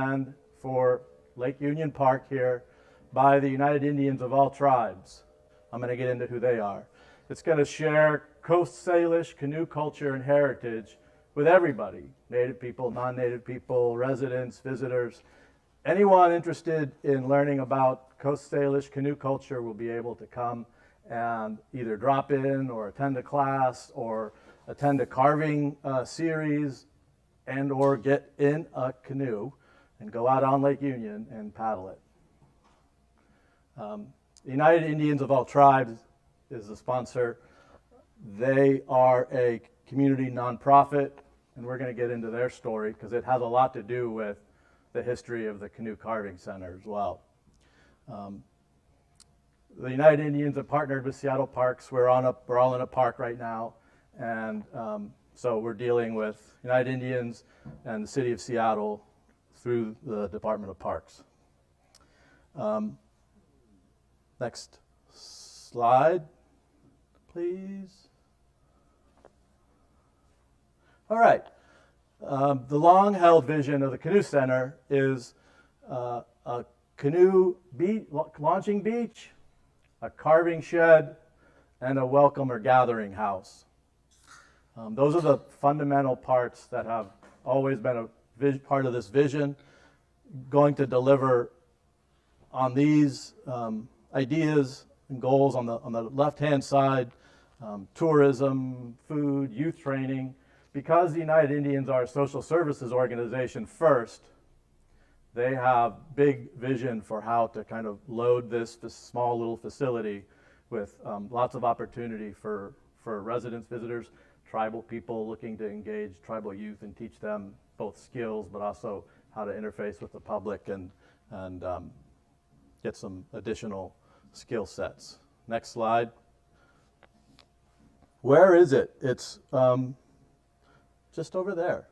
and for Lake Union Park here by the United Indians of all tribes. I'm going to get into who they are. It's going to share Coast Salish canoe culture and heritage with everybody, Native people, non-Native people, residents, visitors. Anyone interested in learning about Coast Salish canoe culture will be able to come and either drop in or attend a class or attend a carving series and or get in a canoe and go out on Lake Union and paddle it. The United Indians of all tribes is the sponsor. They are a community nonprofit, and we're going to get into their story because it has a lot to do with the history of the Canoe Carving Center as well. The United Indians have partnered with Seattle Parks. We're all in a park right now, and so we're dealing with United Indians and the City of Seattle through the Department of Parks. Next slide, please. All right. The long-held vision of the Canoe Center is a canoe launching beach, a carving shed, and a welcome or gathering house. Those are the fundamental parts that have always been a part of this vision. Going to deliver on these ideas and goals on the left-hand side, tourism, food, youth training. Because the United Indians are a social services organization first, they have big vision for how to kind of load this small little facility with lots of opportunity for residents, visitors, tribal people looking to engage tribal youth and teach them both skills but also how to interface with the public and get some additional skill sets. Next slide. Where is it? It's just over there.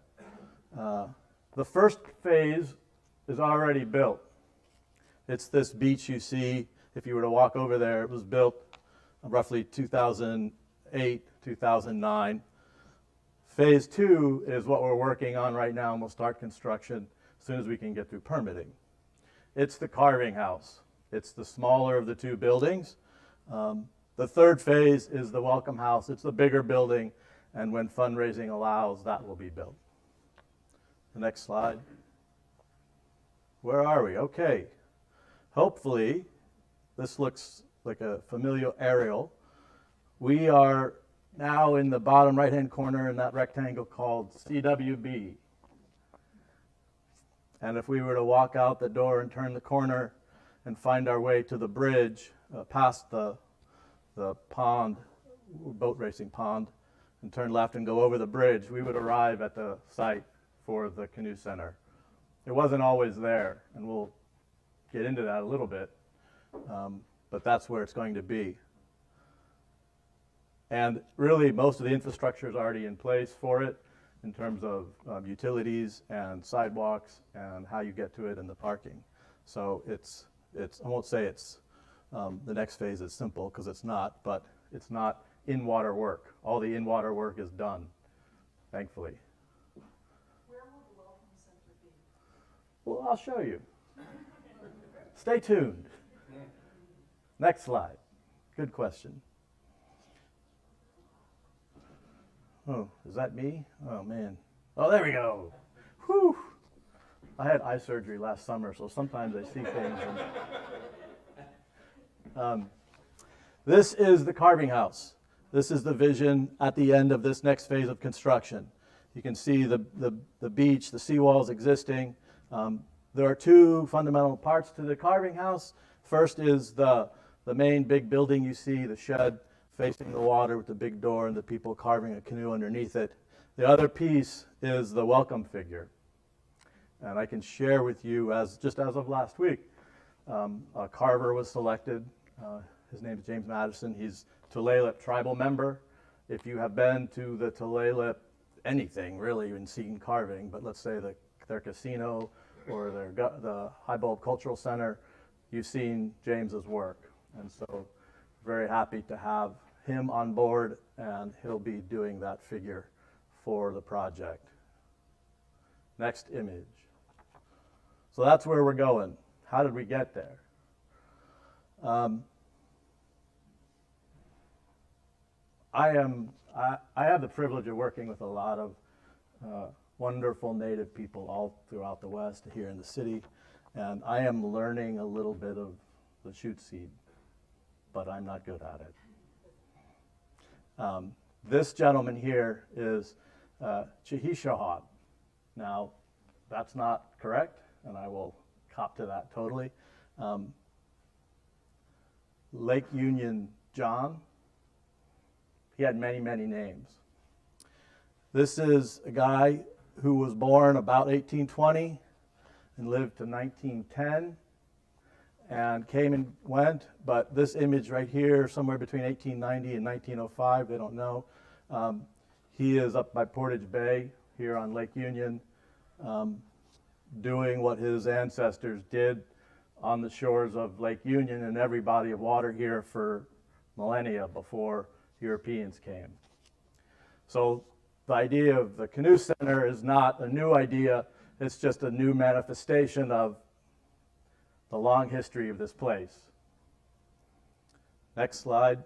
The first phase is already built. It's this beach you see. If you were to walk over there, it was built roughly 2008, 2009. Phase 2 is what we're working on right now, and we'll start construction as soon as we can get through permitting. It's the carving house. It's the smaller of the two buildings. The third phase is the welcome house. It's the bigger building, and when fundraising allows, that will be built. The next slide. Where are we? Okay. Hopefully, this looks like a familiar aerial. We are now in the bottom right-hand corner in that rectangle called CWB. And if we were to walk out the door and turn the corner and find our way to the bridge, past the pond, boat racing pond, and turn left and go over the bridge, we would arrive at the site for the Canoe Center. It wasn't always there, and we'll get into that a little bit, but that's where it's going to be. And really, most of the infrastructure is already in place for it in terms of utilities and sidewalks and how you get to it and the parking. So I won't say it's the next phase is simple, because it's not, but it's not in-water work. All the in-water work is done, thankfully. Where will the Welcome Center be? Well, I'll show you. Stay tuned. Next slide. Good question. Oh, is that me? Oh, man. Oh, there we go. Whew. I had eye surgery last summer, so sometimes I see things. This is the carving house. This is the vision at the end of this next phase of construction. You can see the beach, the seawalls existing. There are two fundamental parts to the carving house. First is the main big building you see, the shed facing the water with the big door and the people carving a canoe underneath it. The other piece is the welcome figure. And I can share with you, just as of last week, a carver was selected. His name is James Madison. He's Tulalip tribal member. If you have been to the Tulalip, anything really, and seen carving, but let's say their casino or the High Bulb Cultural Center, you've seen James's work. And so very happy to have him on board, and he'll be doing that figure for the project. Next image. So that's where we're going. How did we get there? I have the privilege of working with a lot of wonderful Native people all throughout the West here in the city, and I am learning a little bit of the shoot seed, but I'm not good at it. This gentleman here is Chihishohot. Now, that's not correct, and I will cop to that totally. Lake Union John, he had many, many names. This is a guy who was born about 1820 and lived to 1910 and came and went, but this image right here, somewhere between 1890 and 1905, they don't know. He is up by Portage Bay here on Lake Union, doing what his ancestors did on the shores of Lake Union and every body of water here for millennia before Europeans came. So the idea of the Canoe Center is not a new idea, it's just a new manifestation of the long history of this place. Next slide.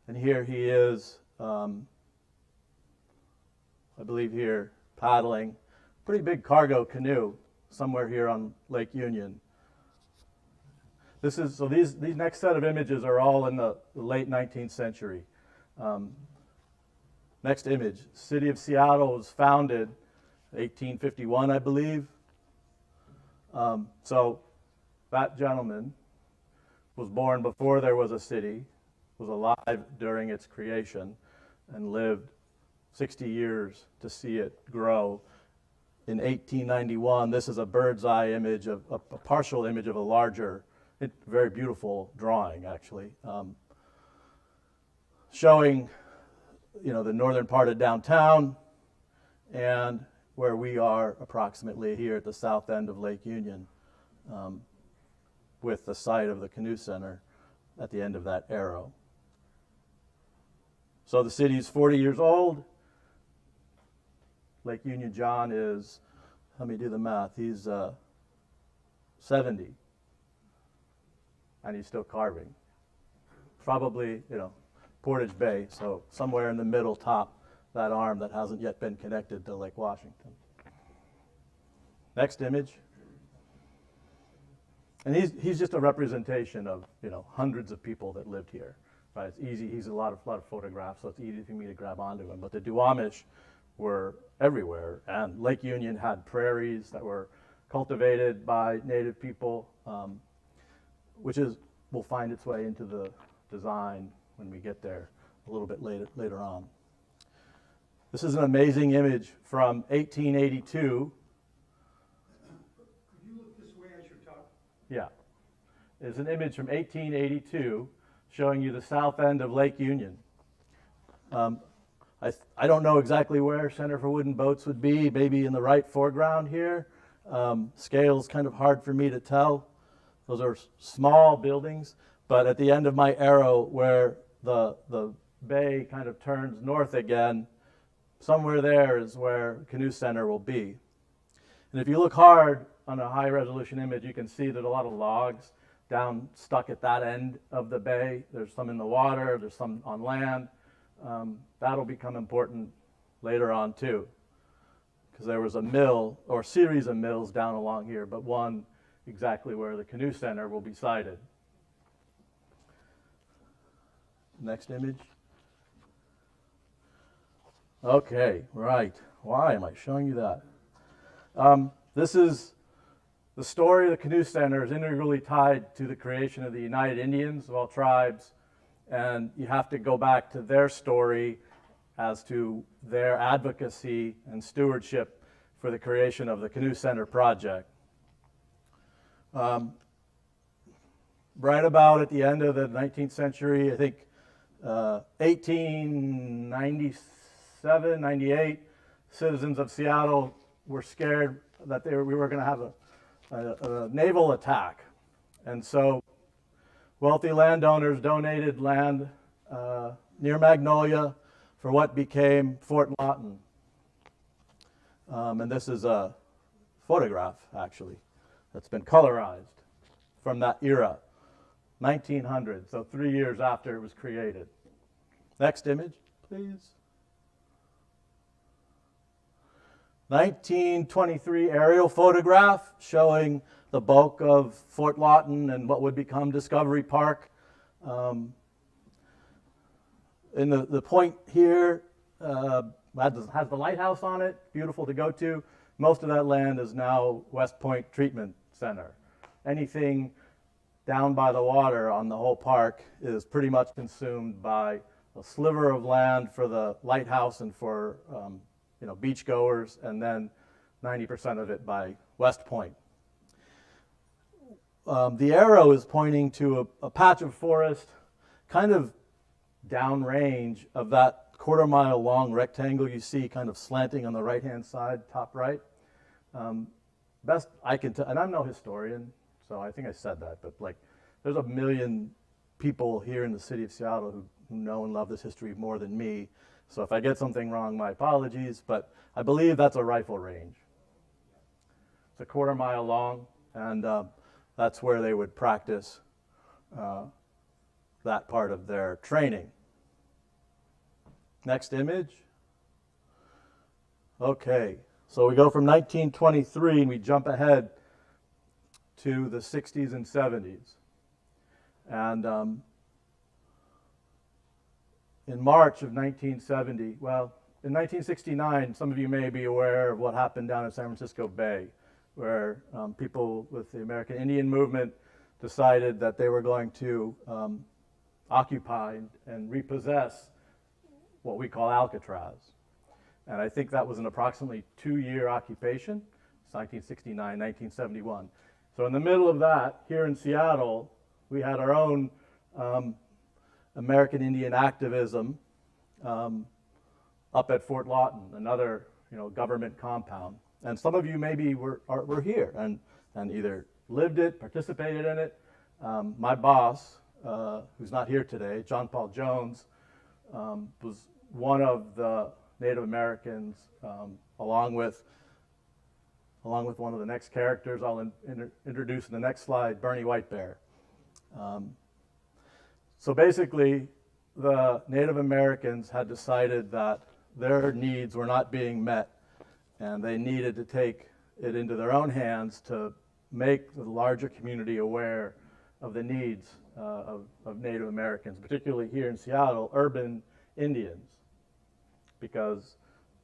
And here he is, I believe here, paddling. Pretty big cargo canoe somewhere here on Lake Union. So these next set of images are all in the late 19th century. Next image, City of Seattle was founded 1851, I believe. So that gentleman was born before there was a city, was alive during its creation, and lived 60 years to see it grow. In 1891, this is a bird's eye image of a partial image of a larger, very beautiful drawing actually, showing, the northern part of downtown and where we are approximately here at the south end of Lake Union, with the site of the Canoe Center at the end of that arrow. So the city is 40 years old. Lake Union John is, let me do the math, he's 70, and he's still carving. Probably, Portage Bay, so somewhere in the middle top, that arm that hasn't yet been connected to Lake Washington. Next image. And he's just a representation of, hundreds of people that lived here. Right? It's easy, he's a lot of photographs, so it's easy for me to grab onto him. But the Duwamish were everywhere, and Lake Union had prairies that were cultivated by Native people, which will find its way into the design when we get there a little bit later on. This is an amazing image from 1882. Could you look this way as you're talking? Yeah, it's an image from 1882 showing you the south end of Lake Union. I don't know exactly where Center for Wooden Boats would be, maybe in the right foreground here. Scale's kind of hard for me to tell. Those are small buildings, but at the end of my arrow where the bay kind of turns north again, somewhere there is where Canoe Center will be. And if you look hard on a high resolution image, you can see that a lot of logs down stuck at that end of the bay. There's some in the water, there's some on land. That'll become important later on too, because there was a mill or series of mills down along here, but one exactly where the Canoe Center will be sited. Next image. Okay, right. Why am I showing you that? This is the story of the Canoe Center is integrally tied to the creation of the United Indians of all tribes, and you have to go back to their story as to their advocacy and stewardship for the creation of the Canoe Center project. Right about at the end of the 19th century, I think 1897, 98, citizens of Seattle were scared that we were going to have a naval attack. And so wealthy landowners donated land near Magnolia for what became Fort Lawton. And this is a photograph, actually, that's been colorized from that era, 1900, so 3 years after it was created. Next image, please. 1923 aerial photograph showing the bulk of Fort Lawton and what would become Discovery Park. In the point here has the lighthouse on it, beautiful to go to. Most of that land is now West Point Treatment Center. Anything down by the water on the whole park is pretty much consumed by a sliver of land for the lighthouse and for beachgoers, and then 90% of it by West Point. The arrow is pointing to a patch of forest kind of downrange of that quarter-mile long rectangle you see kind of slanting on the right-hand side, top right. Best I can tell, and I'm no historian, so I think I said that, but like there's 1 million people here in the city of Seattle who know and love this history more than me. So if I get something wrong, my apologies, but I believe that's a rifle range. It's a quarter-mile long, and that's where they would practice that part of their training. Next image. Okay, so we go from 1923 and we jump ahead to the 60s and 70s. And in March of 1970, well, in 1969, some of you may be aware of what happened down in San Francisco Bay, where people with the American Indian movement decided that they were going to occupy and repossess what we call Alcatraz. And I think that was an approximately 2-year occupation. It's 1969, 1971. So in the middle of that, here in Seattle, we had our own American Indian activism up at Fort Lawton, another government compound. And some of you maybe were here and either lived it, participated in it. My boss, who's not here today, John Paul Jones, was one of the Native Americans, along with one of the next characters I'll introduce in the next slide, Bernie Whitebear. So basically, the Native Americans had decided that their needs were not being met, and they needed to take it into their own hands to make the larger community aware of the needs of Native Americans, particularly here in Seattle, urban Indians, because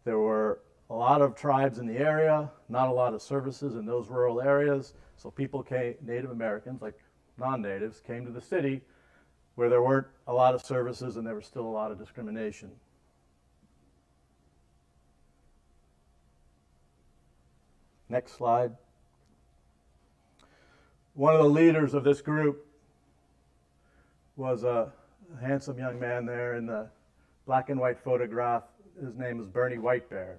there were a lot of tribes in the area, not a lot of services in those rural areas, so people came, Native Americans, like non-natives, came to the city where there weren't a lot of services and there was still a lot of discrimination. Next slide. One of the leaders of this group was a handsome young man there in the black and white photograph. His name is Bernie Whitebear.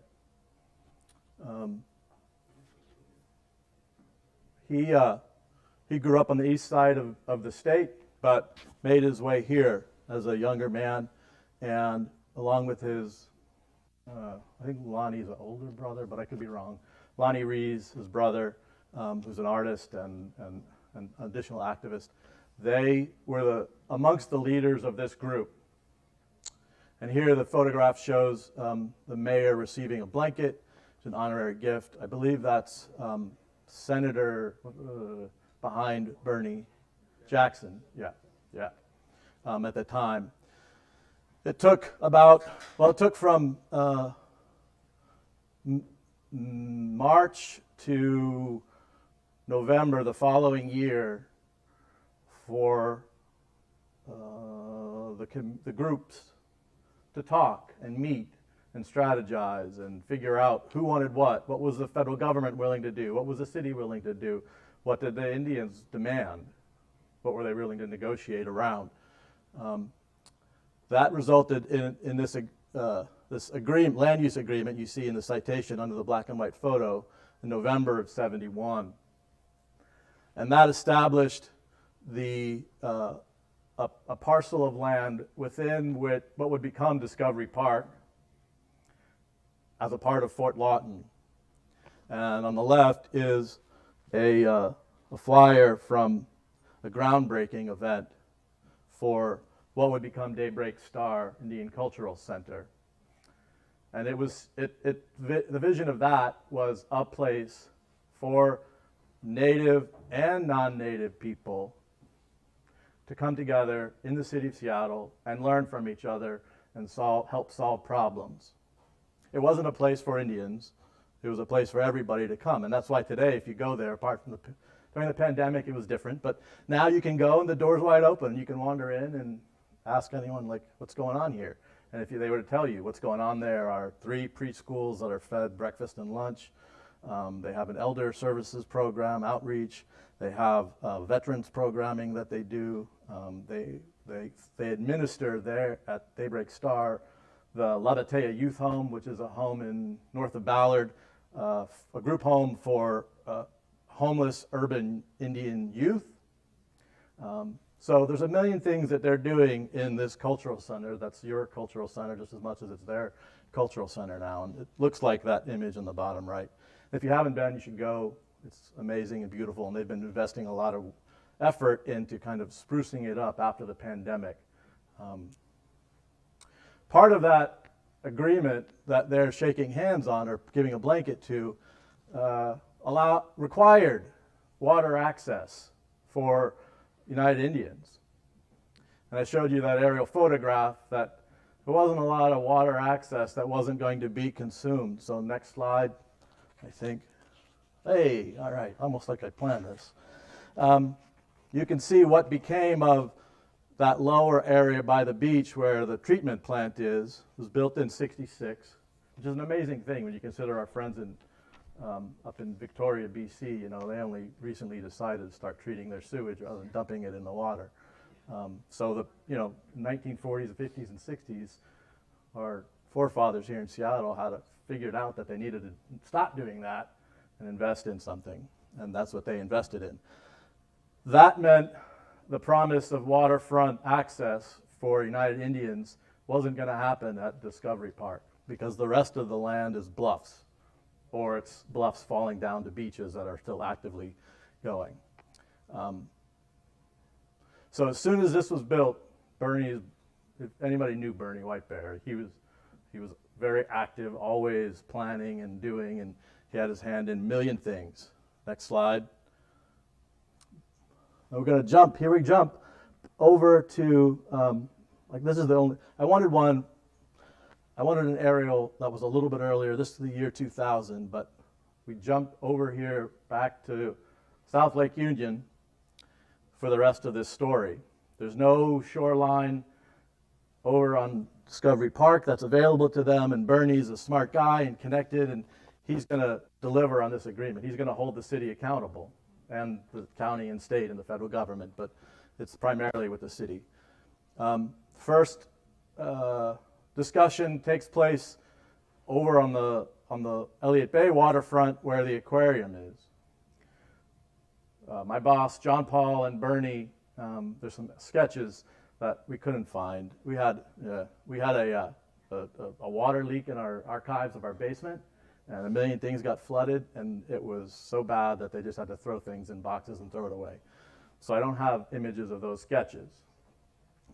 He grew up on the east side of the state, but made his way here as a younger man, and along with his, I think Lonnie's an older brother, but I could be wrong. Lonnie Rees, his brother, who's an artist and an additional activist. They were amongst the leaders of this group. And here the photograph shows the mayor receiving a blanket. It's an honorary gift. I believe that's Senator behind Bernie Jackson. Yeah. At the time. It took from March to November the following year for the groups to talk and meet and strategize and figure out who wanted what was the federal government willing to do, what was the city willing to do, what did the Indians demand, what were they willing to negotiate around. That resulted in this agreement, land use agreement you see in the citation under the black and white photo in November of '71. And that established a parcel of land within what would become Discovery Park as a part of Fort Lawton. And on the left is a flyer from a groundbreaking event for what would become Daybreak Star Indian Cultural Center. And the vision of that was a place for native and non-native people to come together in the city of Seattle and learn from each other and help solve problems. It wasn't a place for Indians. It was a place for everybody to come. And that's why today, if you go there, apart from during the pandemic, it was different. But now you can go and the door's wide open. You can wander in and ask anyone, like, what's going on here? And if they were to tell you what's going on, there are 3 preschools that are fed breakfast and lunch. They have an elder services program, outreach. They have veterans programming that they do. They administer there at Daybreak Star the Ladatea Youth Home, which is a home in north of Ballard, a group home for homeless urban Indian youth. So there's a million things that they're doing in this cultural center. That's your cultural center just as much as it's their cultural center now. And it looks like that image on the bottom right. If you haven't been, you should go. It's amazing and beautiful. And they've been investing a lot of effort into kind of sprucing it up after the pandemic. Part of that agreement that they're shaking hands on or giving a blanket to required water access for United Indians. And I showed you that aerial photograph that there wasn't a lot of water access that wasn't going to be consumed. So next slide, I think. Hey, all right, almost like I planned this. You can see what became of that lower area by the beach where the treatment plant is. It was built in '66, which is an amazing thing when you consider our friends up in Victoria, BC. You know, they only recently decided to start treating their sewage rather than dumping it in the water. So the 1940s, 50s, and 60s, our forefathers here in Seattle had figured out that they needed to stop doing that and invest in something, and that's what they invested in. That meant the promise of waterfront access for United Indians wasn't going to happen at Discovery Park because the rest of the land is bluffs, or it's bluffs falling down to beaches that are still actively going. So as soon as this was built, Bernie, if anybody knew Bernie White Bear, he was very active, always planning and doing, and he had his hand in a million things. Next slide. We're going to jump. Here we jump over to, this is the only, I wanted an aerial that was a little bit earlier. This is the year 2000, but we jumped over here back to South Lake Union for the rest of this story. There's no shoreline over on Discovery Park that's available to them, and Bernie's a smart guy and connected, and he's going to deliver on this agreement. He's going to hold the city accountable, and the county and state and the federal government, but it's primarily with the city. First discussion takes place over on the Elliott Bay waterfront where the aquarium is. My boss, John Paul, and Bernie, there's some sketches that we couldn't find. We had a water leak in our archives of our basement, and a million things got flooded, and it was so bad that they just had to throw things in boxes and throw it away. So I don't have images of those sketches.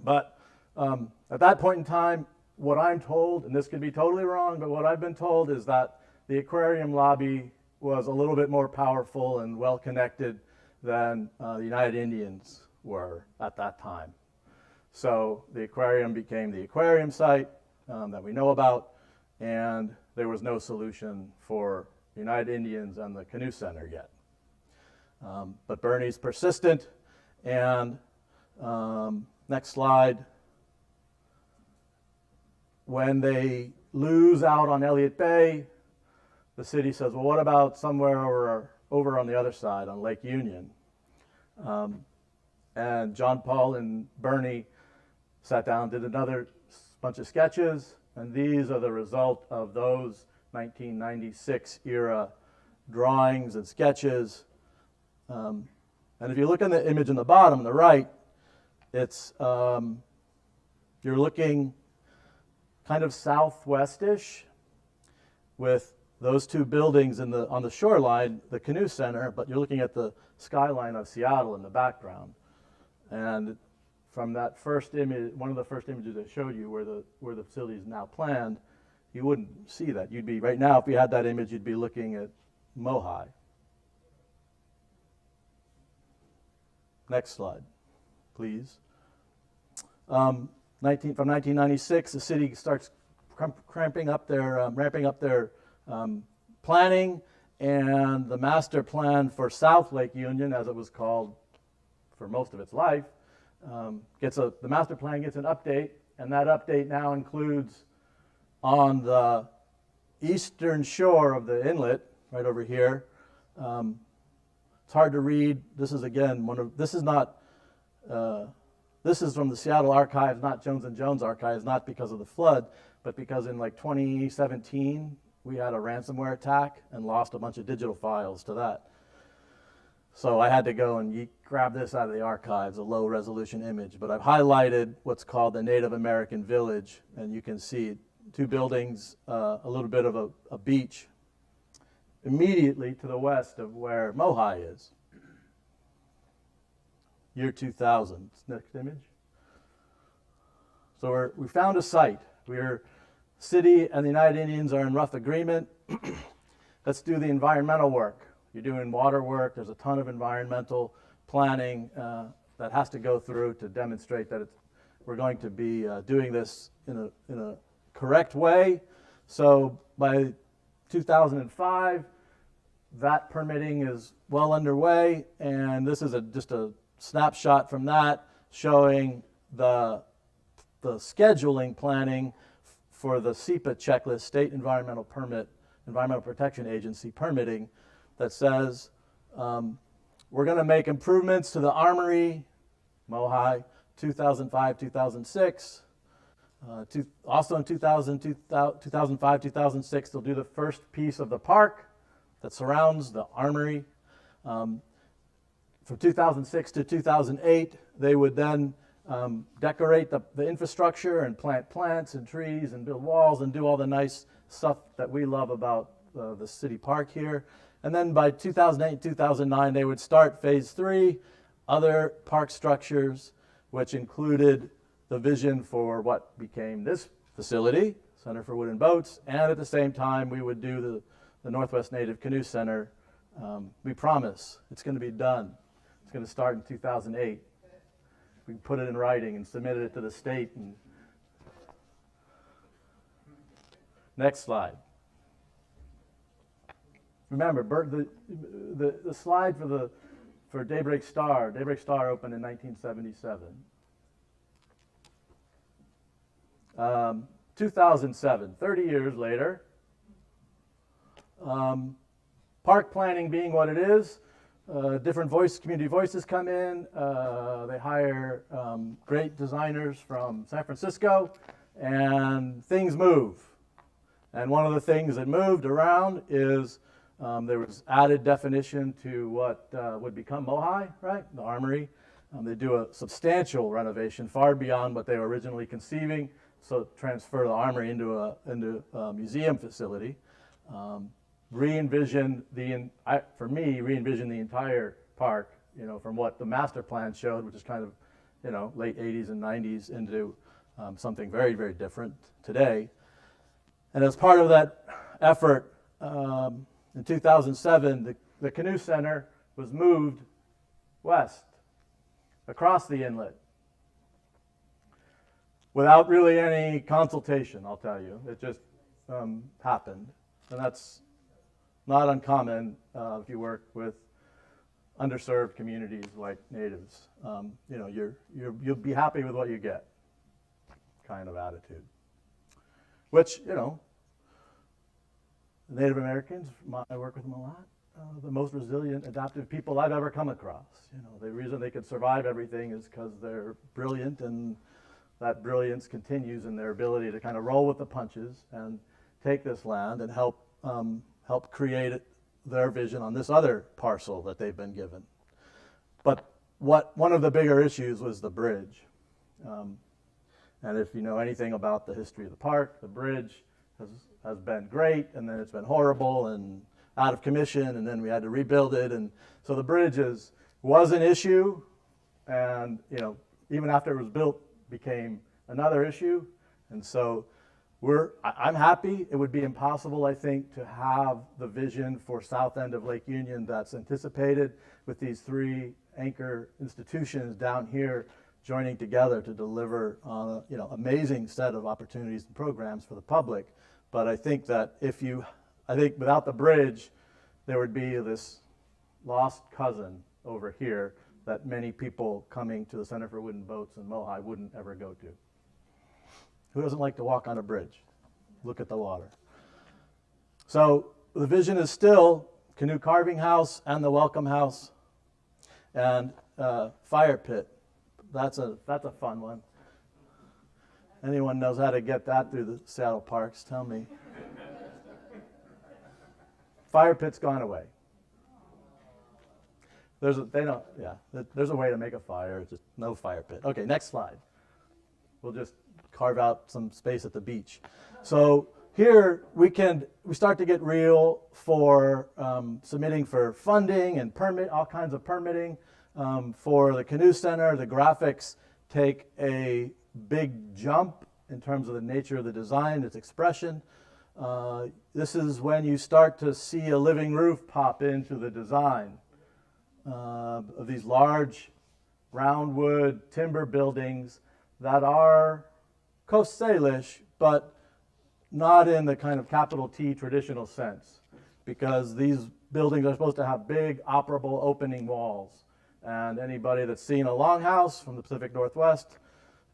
But at that point in time, what I'm told, and this could be totally wrong, but what I've been told is that the aquarium lobby was a little bit more powerful and well-connected than the United Indians were at that time. So the aquarium became the aquarium site that we know about, and there was no solution for the United Indians and the Canoe Center yet. But Bernie's persistent, and next slide. When they lose out on Elliott Bay, the city says, well, what about somewhere over on the other side, on Lake Union? And John Paul and Bernie sat down, did another bunch of sketches, and these are the result of those 1996 era drawings and sketches. And if you look at the image on the bottom, on the right, it's you're looking kind of southwestish with those two buildings on the shoreline, the Canoe Center, but you're looking at the skyline of Seattle in the background. And from that first image, one of the first images I showed you where the facility is now planned, you wouldn't see that. You'd be, right now, if you had that image, you'd be looking at Mohi. Next slide, please. From 1996, the city starts ramping up their planning, and the master plan for South Lake Union, as it was called for most of its life, the master plan gets an update, and that update now includes on the eastern shore of the inlet, right over here. It's hard to read. This is again this is from the Seattle Archives, not Jones and Jones Archives, not because of the flood, but because in like 2017 we had a ransomware attack and lost a bunch of digital files to that. So I had to go and grab this out of the archives, a low resolution image. But I've highlighted what's called the Native American Village, and you can see two buildings, a little bit of a beach immediately to the west of where Mohi is. Year 2000. Next image. So we found a site. City and the United Indians are in rough agreement. Let's do the environmental work. You're doing water work. There's a ton of environmental planning that has to go through to demonstrate that we're going to be doing this in a correct way. So by 2005, that permitting is well underway, and this is just a snapshot from that showing the scheduling planning for the SEPA checklist, State Environmental Protection Agency permitting, that says we're going to make improvements to the Armory, Mohi, 2005, 2006. Also in 2005, 2006, they'll do the first piece of the park that surrounds the Armory. From 2006 to 2008, they would then decorate the infrastructure and plant plants and trees and build walls and do all the nice stuff that we love about the city park here. And then by 2008, 2009, they would start phase 3, other park structures, which included the vision for what became this facility, Center for Wooden Boats, and at the same time, we would do the Northwest Native Canoe Center. We promise it's going to be done. It's going to start in 2008. We put it in writing and submitted it to the state. Next slide. Remember, the slide for Daybreak Star. Daybreak Star opened in 1977. 2007, 30 years later. Park planning being what it is, different community voices come in. They hire great designers from San Francisco, and things move. And one of the things that moved around is there was added definition to what would become Mohi, right? The Armory. They do a substantial renovation, far beyond what they were originally conceiving. So transfer the Armory into a museum facility. Re-envision the entire park, from what the master plan showed, which is kind of, late 80s and 90s, into something very, very different today. And as part of that effort, in 2007, the Canoe Center was moved west, across the inlet, without really any consultation, I'll tell you. It just happened. And that's not uncommon if you work with underserved communities like natives. You'll be happy with what you get, kind of attitude. Which, Native Americans, I work with them a lot, the most resilient, adaptive people I've ever come across. The reason they can survive everything is because they're brilliant, and that brilliance continues in their ability to kind of roll with the punches and take this land and help create their vision on this other parcel that they've been given. But one of the bigger issues was the bridge. And if you know anything about the history of the park, the bridge has been great, and then it's been horrible and out of commission, and then we had to rebuild it. And so the bridge was an issue, and even after it was built, became another issue. And so I'm happy. It would be impossible, I think, to have the vision for south end of Lake Union that's anticipated with these three anchor institutions down here joining together to deliver on a amazing set of opportunities and programs for the public. But I think that I think without the bridge, there would be this lost cousin over here that many people coming to the Center for Wooden Boats in Mohi wouldn't ever go to. Who doesn't like to walk on a bridge? Look at the water. So the vision is still canoe carving house and the welcome house and fire pit. That's a fun one. Anyone knows how to get that through the Seattle parks? Tell me. Fire pit's gone away. There's a way to make a fire, just no fire pit. Okay, next slide. We'll just carve out some space at the beach. So here we start to get real for submitting for funding and all kinds of permitting for the Canoe Center. The graphics take a big jump in terms of the nature of the design, its expression. This is when you start to see a living roof pop into the design of these large roundwood timber buildings that are Coast Salish, but not in the kind of capital T traditional sense, because these buildings are supposed to have big operable opening walls. And anybody that's seen a longhouse from the Pacific Northwest,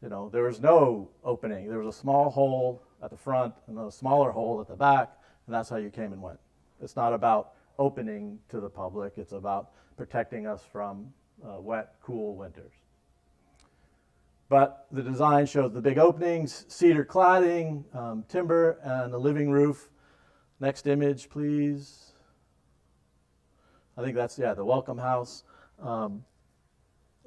there was no opening. There was a small hole at the front and a smaller hole at the back, and that's how you came and went. It's not about opening to the public. It's about protecting us from wet, cool winters. But the design shows the big openings, cedar cladding, timber, and a living roof. Next image, please. I think that's, the welcome house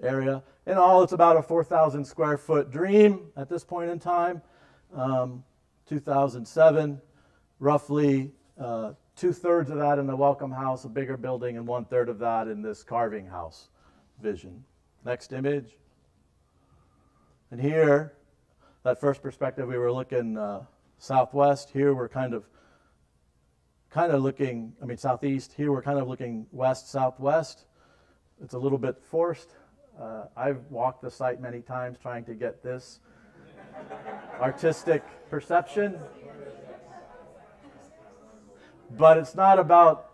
area. In all, it's about a 4,000 square foot dream at this point in time. 2007, roughly 2/3 of that in the welcome house, a bigger building, and 1/3 of that in this carving house vision. Next image. And here, that first perspective, we were looking southwest. Here we're kind of looking, southeast. Here we're kind of looking west-southwest. It's a little bit forced. I've walked the site many times trying to get this artistic perception. But it's not about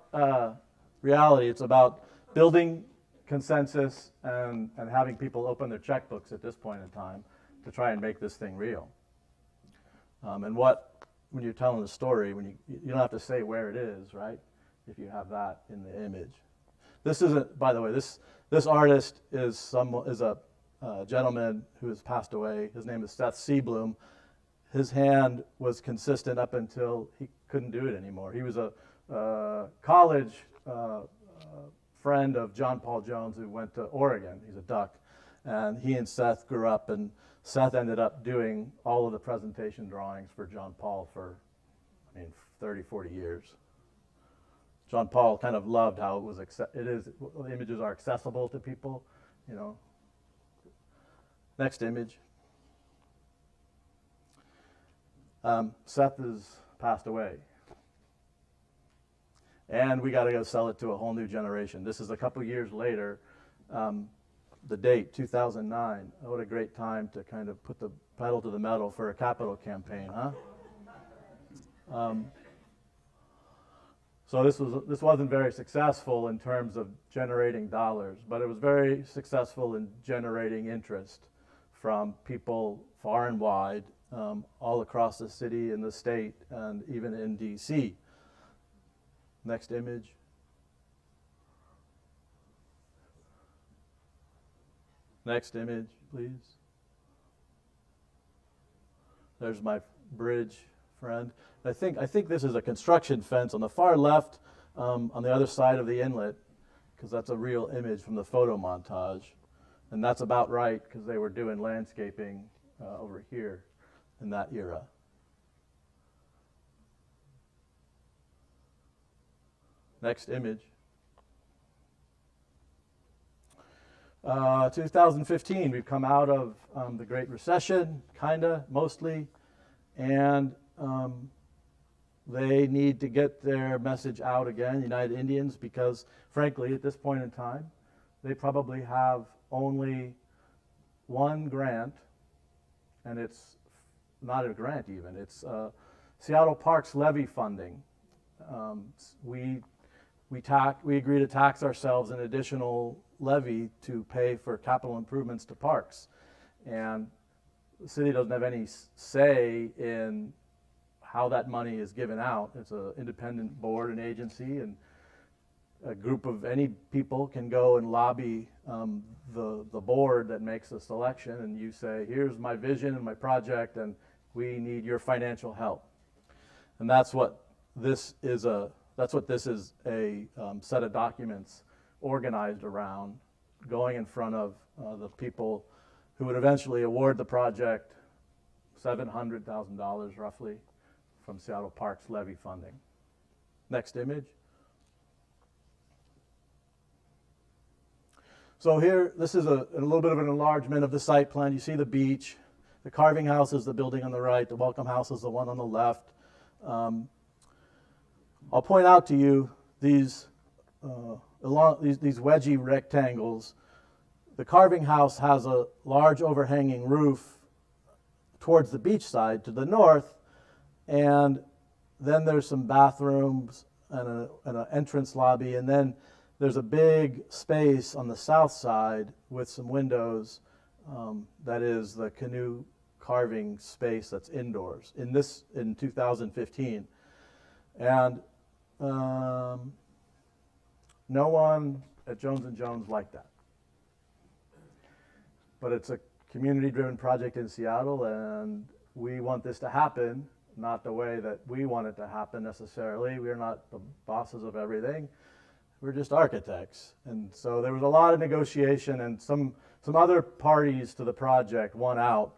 reality. It's about building consensus and having people open their checkbooks at this point in time to try and make this thing real. When you're telling the story, you don't have to say where it is, right? If you have that in the image. This isn't, by the way, this artist is a gentleman who has passed away. His name is Seth Seablum. His hand was consistent up until he couldn't do it anymore. He was a college friend of John Paul Jones who went to Oregon. He's a Duck. And he and Seth grew up, and Seth ended up doing all of the presentation drawings for John Paul for, 30, 40 years. John Paul kind of loved how the images are accessible to people, Next image. Seth has passed away. And we got to go sell it to a whole new generation. This is a couple years later. The date, 2009. Oh, what a great time to kind of put the pedal to the metal for a capital campaign, huh? So this wasn't very successful in terms of generating dollars, but it was very successful in generating interest from people far and wide, all across the city and the state, and even in DC. Next image. Next image, please. There's my bridge friend. I think this is a construction fence on the far left, on the other side of the inlet, because that's a real image from the photo montage. And that's about right, because they were doing landscaping over here in that era. Next image. 2015, we've come out of the Great Recession, kinda, mostly, and they need to get their message out again, United Indians, because frankly, at this point in time, they probably have only one grant, and it's not a grant even, it's Seattle Parks levy funding. We agree to tax ourselves an additional levy to pay for capital improvements to parks. And the city doesn't have any say in how that money is given out. It's an independent board and agency, and a group of any people can go and lobby the board that makes the selection, and you say, here's my vision and my project, and we need your financial help. And that's what this is a set of documents organized around, going in front of the people who would eventually award the project $700,000 roughly from Seattle Parks levy funding. Next image. So here, this is a little bit of an enlargement of the site plan. You see the beach. The carving house is the building on the right. The welcome house is the one on the left. I'll point out to you these wedgy rectangles. The carving house has a large overhanging roof towards the beach side to the north, and then there's some bathrooms and an entrance lobby, and then there's a big space on the south side with some windows. That is the canoe carving space that's indoors in 2015. And no one at Jones & Jones liked that. But it's a community-driven project in Seattle, and we want this to happen, not the way that we want it to happen necessarily. We're not the bosses of everything. We're just architects. And so there was a lot of negotiation, and some other parties to the project won out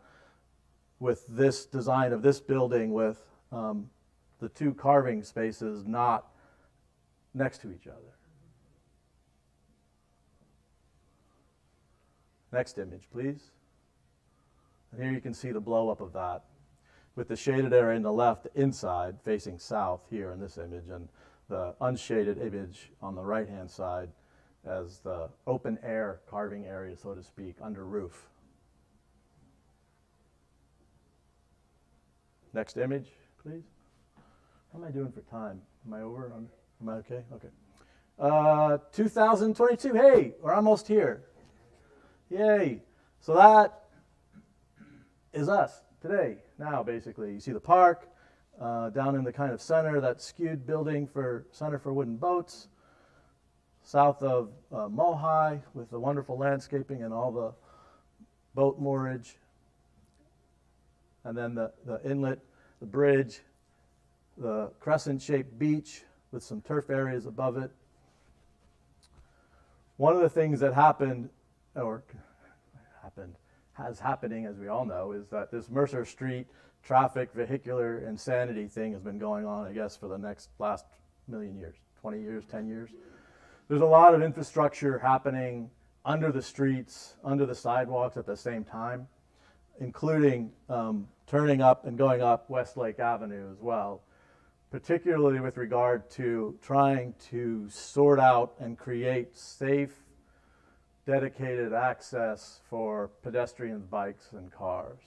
with this design of this building with the two carving spaces not next to each other. Next image, please. And here you can see the blow up of that with the shaded area in the left inside facing south here in this image, and the unshaded image on the right hand side as the open air carving area, so to speak, under roof. Next image, please. How am I doing for time? Am I over? Am I okay? Okay. 2022, hey, we're almost here. Yay. So that is us today, now basically. You see the park down in the kind of center, that skewed building for Center for Wooden Boats, south of Mohi with the wonderful landscaping and all the boat moorage. And then the inlet, the bridge, the crescent-shaped beach with some turf areas above it. One of the things that has happening, as we all know, is that this Mercer Street traffic vehicular insanity thing has been going on, I guess, for the last million years, 20 years, 10 years. There's a lot of infrastructure happening under the streets, under the sidewalks at the same time, including turning up and going up Westlake Avenue as well, particularly with regard to trying to sort out and create safe, dedicated access for pedestrians, bikes, and cars.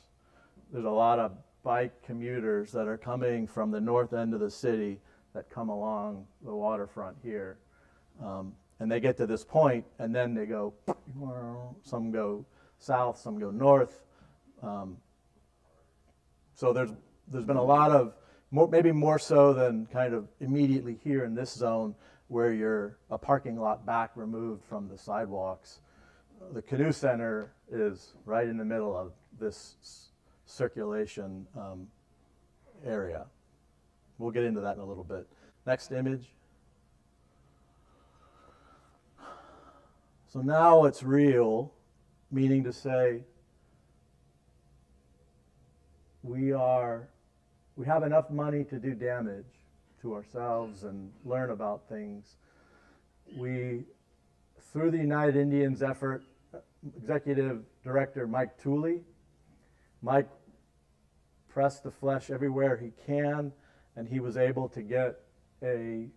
There's a lot of bike commuters that are coming from the north end of the city that come along the waterfront here. And they get to this point, and then they go, some go south, some go north. So there's been a lot of, maybe more so than kind of immediately here in this zone where you're a parking lot back removed from the sidewalks. The Canoe Center is right in the middle of this circulation area. We'll get into that in a little bit. Next image. So now it's real, meaning to say we have enough money to do damage to ourselves and learn about things we, through the United Indians effort, Executive Director Mike Tooley, Mike pressed the flesh everywhere he can, and he was able to get a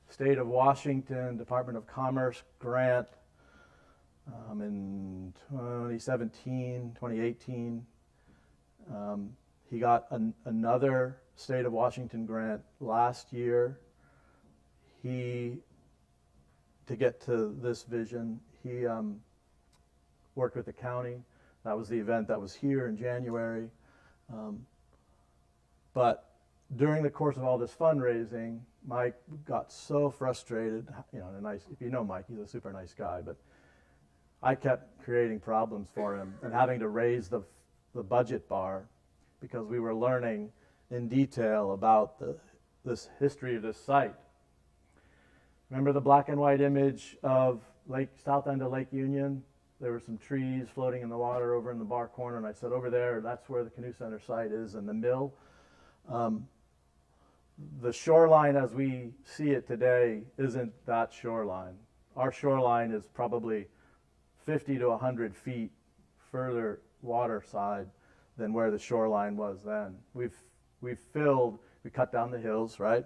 State of Washington Department of Commerce grant in 2018. He got another State of Washington grant last year. To get to this vision, he worked with the county. That was the event that was here in January. But during the course of all this fundraising, Mike got so frustrated. You know, if you know Mike, he's a super nice guy, but I kept creating problems for him and having to raise the budget bar because we were learning in detail about this history of this site. Remember the black and white image of south end of Lake Union? There were some trees floating in the water over in the bar corner, and I said, over there, that's where the Canoe Center site is, and the mill. The shoreline as we see it today isn't that shoreline. Our shoreline is probably 50 to 100 feet further water side than where the shoreline was then. We cut down the hills, right?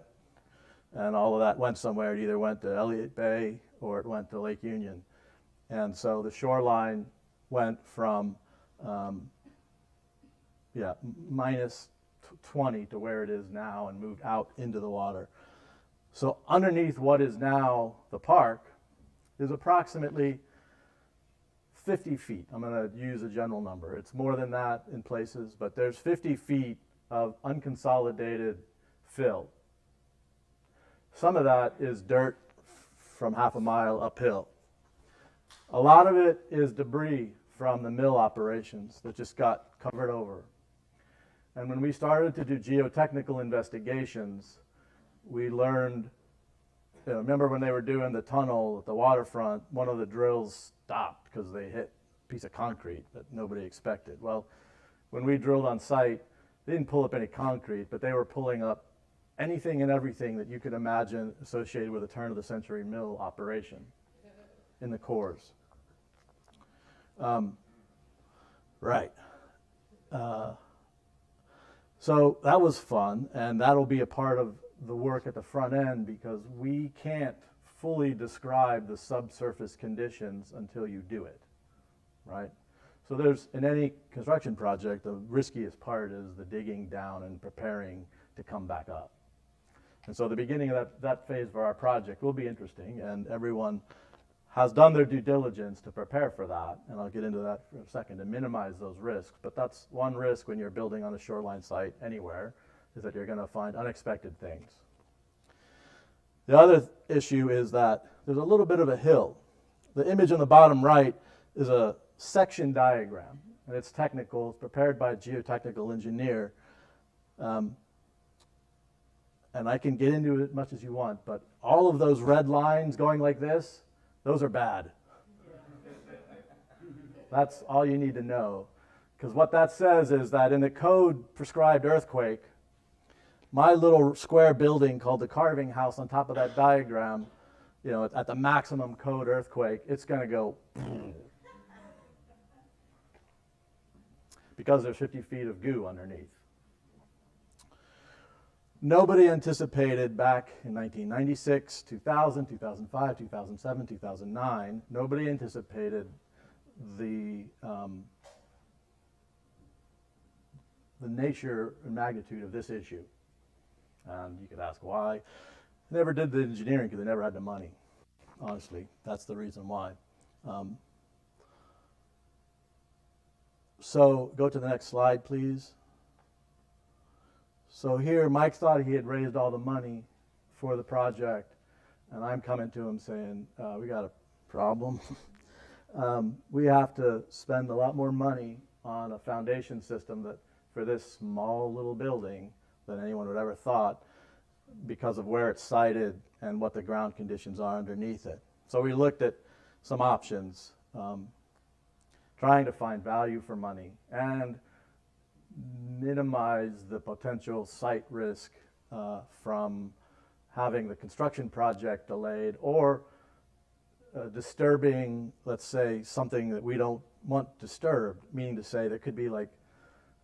And all of that went somewhere. It either went to Elliott Bay or it went to Lake Union. And so the shoreline went from minus 20 to where it is now and moved out into the water. So underneath what is now the park is approximately 50 feet. I'm going to use a general number. It's more than that in places, but there's 50 feet of unconsolidated fill. Some of that is dirt from half a mile uphill. A lot of it is debris from the mill operations that just got covered over. And when we started to do geotechnical investigations, we learned, remember when they were doing the tunnel at the waterfront, one of the drills stopped because they hit a piece of concrete that nobody expected. Well, when we drilled on site, they didn't pull up any concrete, but they were pulling up anything and everything that you could imagine associated with a turn-of-the-century mill operation in the cores. Right. So that was fun, and that'll be a part of the work at the front end because we can't fully describe the subsurface conditions until you do it, right? So there's, in any construction project, the riskiest part is the digging down and preparing to come back up. And so the beginning of that phase for our project will be interesting, and everyone has done their due diligence to prepare for that, and I'll get into that for a second, to minimize those risks. But that's one risk when you're building on a shoreline site anywhere, is that you're going to find unexpected things. The other issue is that there's a little bit of a hill. The image on the bottom right is a section diagram, and it's technical. It's prepared by a geotechnical engineer. And I can get into it as much as you want, but all of those red lines going like this, those are bad. That's all you need to know. Because what that says is that in the code prescribed earthquake, my little square building called the carving house on top of that diagram, you know, at the maximum code earthquake, it's going to go because there's 50 feet of goo underneath. Nobody anticipated back in 1996, 2000, 2005, 2007, 2009, nobody anticipated the nature and magnitude of this issue. And you could ask why. They never did the engineering because they never had the money. Honestly, that's the reason why. So go to the next slide, please. So here, Mike thought he had raised all the money for the project, and I'm coming to him saying, we got a problem. We have to spend a lot more money on a foundation system that for this small little building than anyone would ever thought because of where it's sited and what the ground conditions are underneath it. So we looked at some options, trying to find value for money and minimize the potential site risk from having the construction project delayed or disturbing, let's say, something that we don't want disturbed, meaning to say there could be like,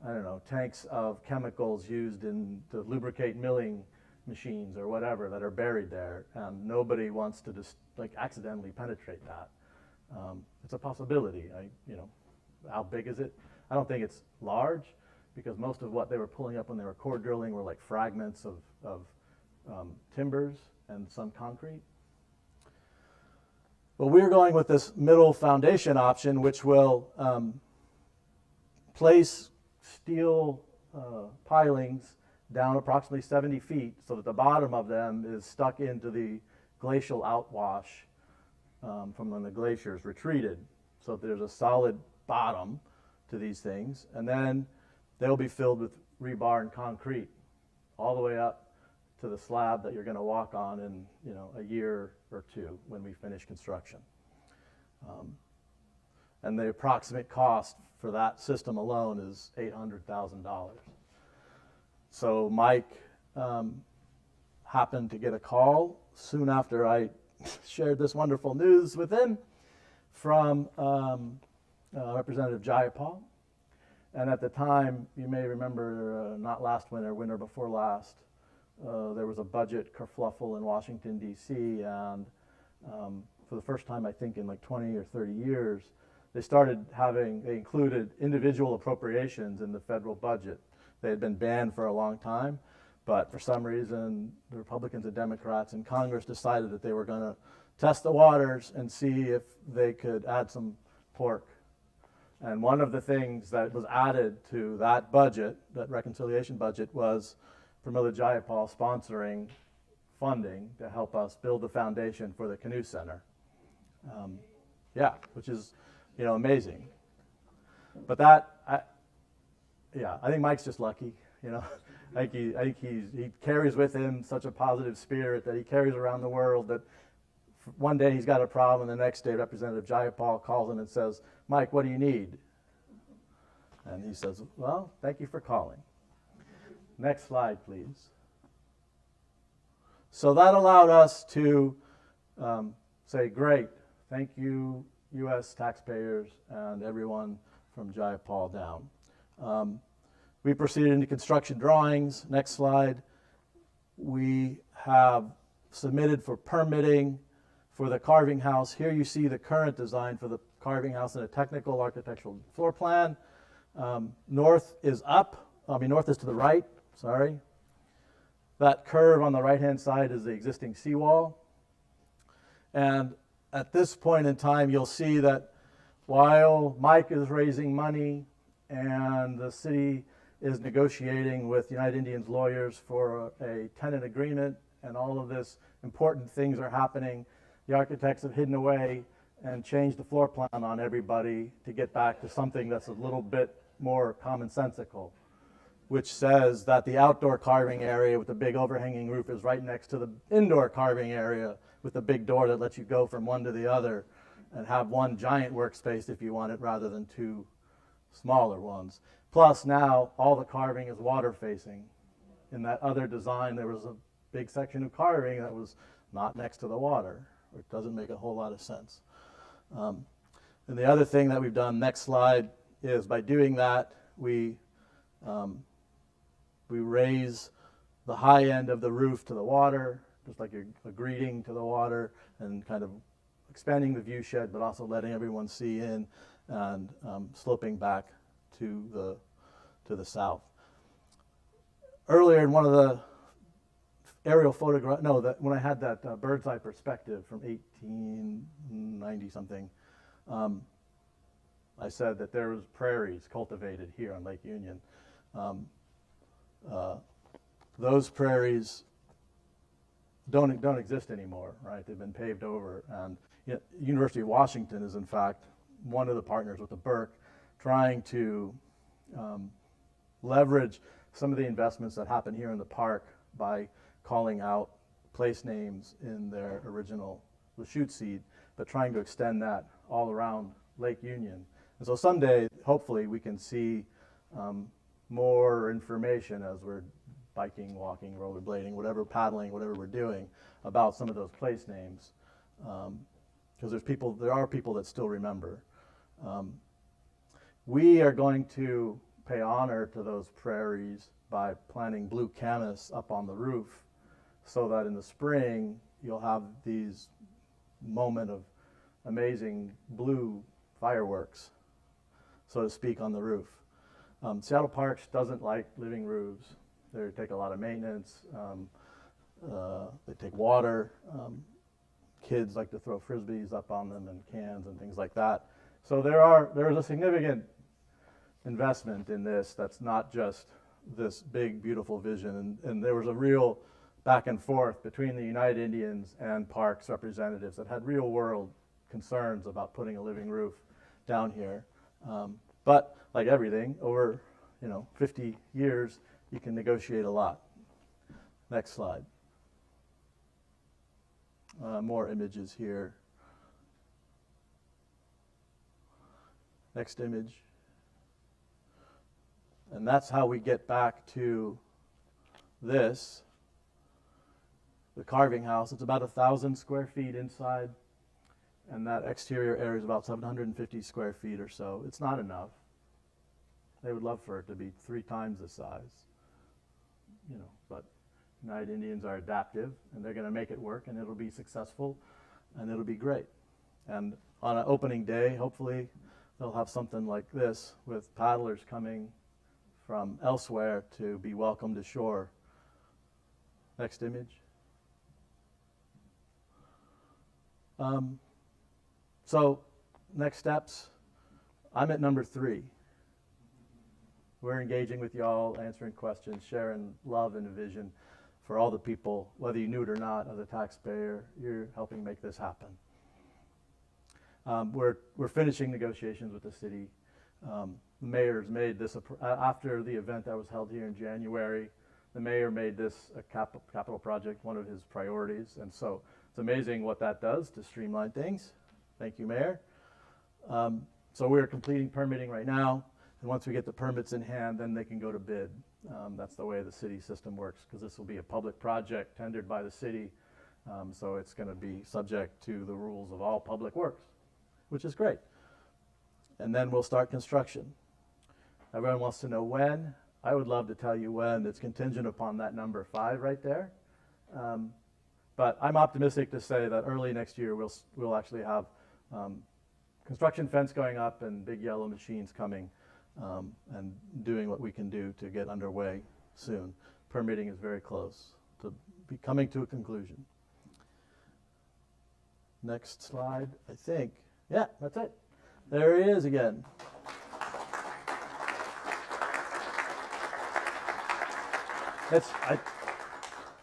I don't know, tanks of chemicals used to lubricate milling machines or whatever that are buried there, and nobody wants to just like accidentally penetrate that. It's a possibility. How big is it? I don't think it's large, because most of what they were pulling up when they were core drilling were like fragments of timbers and some concrete. But we're going with this middle foundation option, which will place steel pilings down approximately 70 feet so that the bottom of them is stuck into the glacial outwash from when the glaciers retreated. So there's a solid bottom to these things, and then they'll be filled with rebar and concrete all the way up to the slab that you're going to walk on in a year or two when we finish construction. And the approximate cost for that system alone is $800,000. So Mike happened to get a call soon after I shared this wonderful news with him from Representative Jayapal. And at the time, you may remember, not last winter, winter before last, there was a budget kerfluffle in Washington, D.C., and for the first time, I think, in like 20 or 30 years, they included individual appropriations in the federal budget. They had been banned for a long time, but for some reason, the Republicans and Democrats in Congress decided that they were going to test the waters and see if they could add some pork. And one of the things that was added to that budget, that reconciliation budget, was Pramila Jayapal sponsoring funding to help us build the foundation for the Canoe Center. Which is, amazing. But I think Mike's just lucky. I think he carries with him such a positive spirit that he carries around the world, that one day he's got a problem, and the next day Representative Jayapal calls him and says, "Mike, what do you need?" And he says, "Well, thank you for calling." Next slide, please. So that allowed us to say, great, thank you, U.S. taxpayers and everyone from Jayapal down. We proceeded into construction drawings. Next slide. We have submitted for permitting for the carving house. Here you see the current design for the carving house in a technical architectural floor plan. North is to the right, sorry. That curve on the right-hand side is the existing seawall. And at this point in time, you'll see that while Mike is raising money and the city is negotiating with United Indians lawyers for a tenant agreement, and all of this important things are happening, the architects have hidden away and changed the floor plan on everybody to get back to something that's a little bit more commonsensical, which says that the outdoor carving area with the big overhanging roof is right next to the indoor carving area with the big door that lets you go from one to the other and have one giant workspace if you want it, rather than two smaller ones. Plus now all the carving is water facing. In that other design there was a big section of carving that was not next to the water. It doesn't make a whole lot of sense. And the other thing that we've done, next slide, is by doing that we raise the high end of the roof to the water, just like a greeting to the water, and kind of expanding the view shed, but also letting everyone see in, and sloping back to the south. Earlier in one of the aerial photograph, when I had that bird's eye perspective from 1890 something, I said that there was prairies cultivated here on Lake Union. Those prairies don't exist anymore, right? They've been paved over, and University of Washington is in fact one of the partners with the Burke, trying to leverage some of the investments that happen here in the park by calling out place names in their original Lachute seed, but trying to extend that all around Lake Union. And so someday, hopefully, we can see more information as we're biking, walking, rollerblading, whatever, paddling, whatever we're doing, about some of those place names. because there are people that still remember. We are going to pay honor to those prairies by planting blue camas up on the roof, so that in the spring you'll have these moment of amazing blue fireworks, so to speak, on the roof. Seattle Parks doesn't like living roofs. They take a lot of maintenance. They take water. Kids like to throw frisbees up on them and cans and things like that. So there is a significant investment in this that's not just this big, beautiful vision. And there was a real back and forth between the United Indians and Parks representatives that had real world concerns about putting a living roof down here. But like everything, over 50 years, you can negotiate a lot. Next slide. More images here. Next image. And that's how we get back to this. The carving house. It's about 1,000 square feet inside, and that exterior area is about 750 square feet or so. It's not enough. They would love for it to be 3 times the size, but United Indians are adaptive, and they're going to make it work, and it'll be successful, and it'll be great. And on an opening day, hopefully, they'll have something like this with paddlers coming from elsewhere to be welcomed ashore. Next image. So next steps, I'm at number 3. We're engaging with y'all, answering questions, sharing love and vision for all the people, whether you knew it or not, as a taxpayer. You're helping make this happen. We're finishing negotiations with the city. The mayor's made this, after the event that was held here in January, the mayor made this a capital project, one of his priorities, and so it's amazing what that does to streamline things. Thank you, Mayor. So we're completing permitting right now, and once we get the permits in hand, then they can go to bid. That's the way the city system works, because this will be a public project tendered by the city, so it's going to be subject to the rules of all public works, which is great. And then we'll start construction. Everyone wants to know when. I would love to tell you when. It's contingent upon that number 5 right there. But I'm optimistic to say that early next year we'll actually have construction fence going up and big yellow machines coming and doing what we can do to get underway soon. Permitting is very close to be coming to a conclusion. Next slide, I think. Yeah, that's it. There he is again.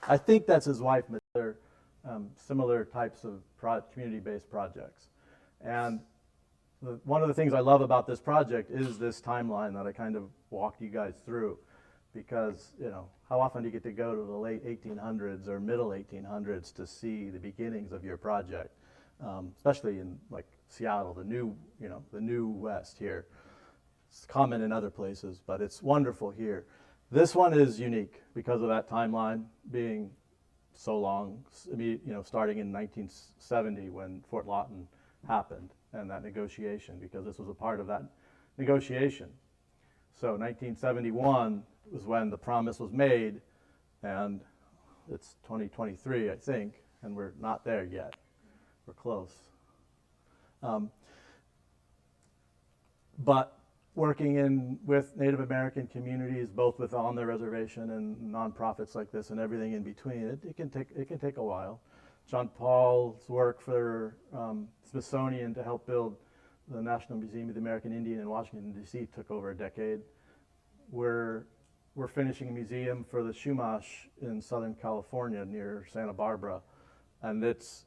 I think that's his wife, Mr. Similar types of community-based projects. And one of the things I love about this project is this timeline that I kind of walked you guys through, because how often do you get to go to the late 1800s or middle 1800s to see the beginnings of your project, especially in like Seattle, the new West here. It's common in other places, but it's wonderful here. This one is unique because of that timeline being so long, starting in 1970 when Fort Lawton happened and that negotiation, because this was a part of that negotiation. So 1971 was when the promise was made, and it's 2023, I think, and we're not there yet. We're close. But working with Native American communities, both with on the reservation and nonprofits like this and everything in between, it can take a while. John Paul's work for Smithsonian to help build the National Museum of the American Indian in Washington, D.C. took over a decade. We're finishing a museum for the Chumash in Southern California near Santa Barbara, and it's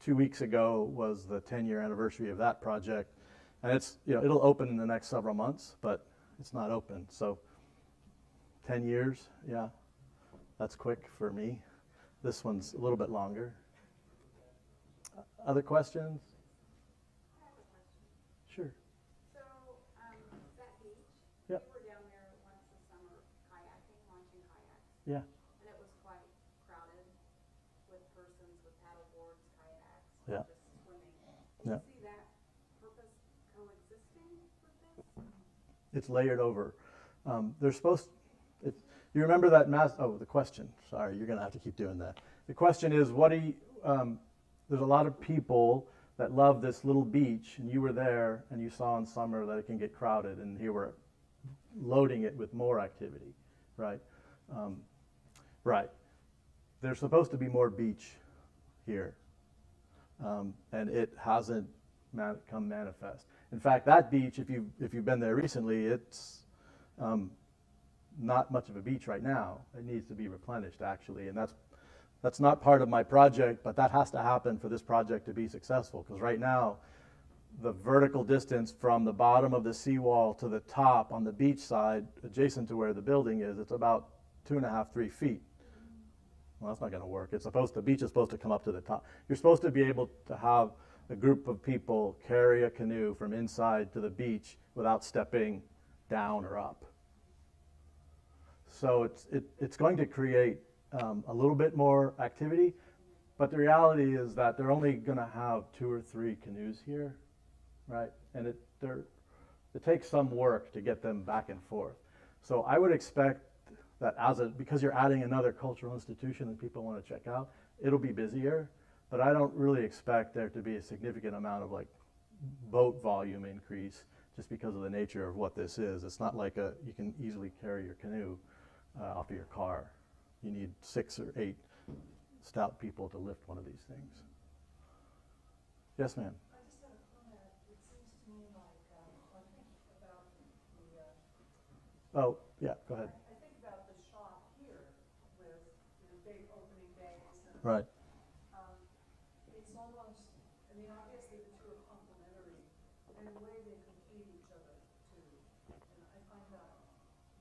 2 weeks ago was the 10-year anniversary of that project. And it's, it'll open in the next several months, but it's not open. So 10 years, yeah, that's quick for me. This one's a little bit longer. Other questions? I have a question. Sure. So, that beach, Yep. we were down there once this summer kayaking, launching kayaks, Yeah. and it was quite crowded with persons with paddle boards, kayaks, Yeah. just swimming. Yeah. you see that purpose coexisting with this? It's layered over. They're supposed, you remember that the question, sorry, you're gonna have to keep doing that. The question is, there's a lot of people that love this little beach, and you were there, and you saw in summer that it can get crowded, and here we're loading it with more activity, right? Right. There's supposed to be more beach here, and it hasn't come manifest. In fact, that beach, if you've been there recently, it's not much of a beach right now. It needs to be replenished, actually, and that's not part of my project, but that has to happen for this project to be successful, because right now, the vertical distance from the bottom of the seawall to the top on the beach side, adjacent to where the building is, it's about 2.5, 3 feet. Well, that's not going to work. The beach is supposed to come up to the top. You're supposed to be able to have a group of people carry a canoe from inside to the beach without stepping down or up. So it's going to create a little bit more activity, but the reality is that they're only going to have 2 or 3 canoes here, right? And it takes some work to get them back and forth. So I would expect that because you're adding another cultural institution that people want to check out, it'll be busier, but I don't really expect there to be a significant amount of like boat volume increase just because of the nature of what this is. It's not like you can easily carry your canoe off of your car. You need 6 or 8 stout people to lift one of these things. Yes, ma'am. I just had a comment. It seems to me like, I think about the, Oh, yeah, go ahead. I think about the shop here with the big opening days and. Right. It's almost, I mean, obviously the two are complementary, and in a way they complete each other too. And I find that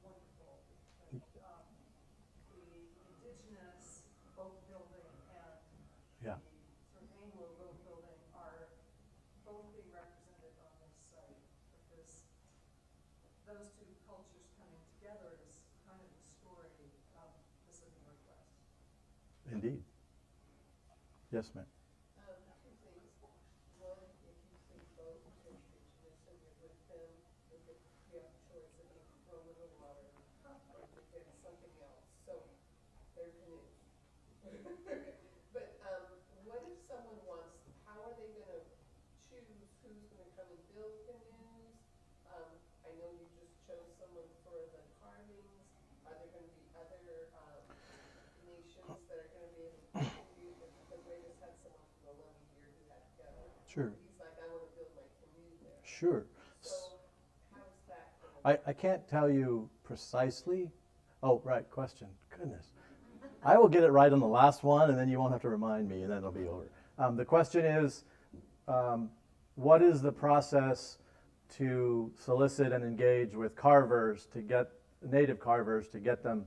wonderful. Like, the indigenous boat building and Yeah. the sort of Anglo boat building are both being represented on this site, because those two cultures coming together is kind of the story of Pacific Northwest. Indeed. Yes, ma'am. Two things. One, if you think both indigenous and you're with them, you have a choice of being thrown in the water or to get something else. So they're canoes. But what if someone wants, how are they going to choose who's going to come and build canoes? I know you just chose someone for the carvings. Are there going to be other nations that are going to be able to contribute? Because we just had someone from Colombia here who had to go. Sure. He's like, I want to build my canoe there. Sure. So how's that going to I can't tell you precisely. Oh, right, question. Goodness. I will get it right on the last one, and then you won't have to remind me, and then it'll be over. The question is, what is the process to solicit and engage with carvers to get native carvers to get them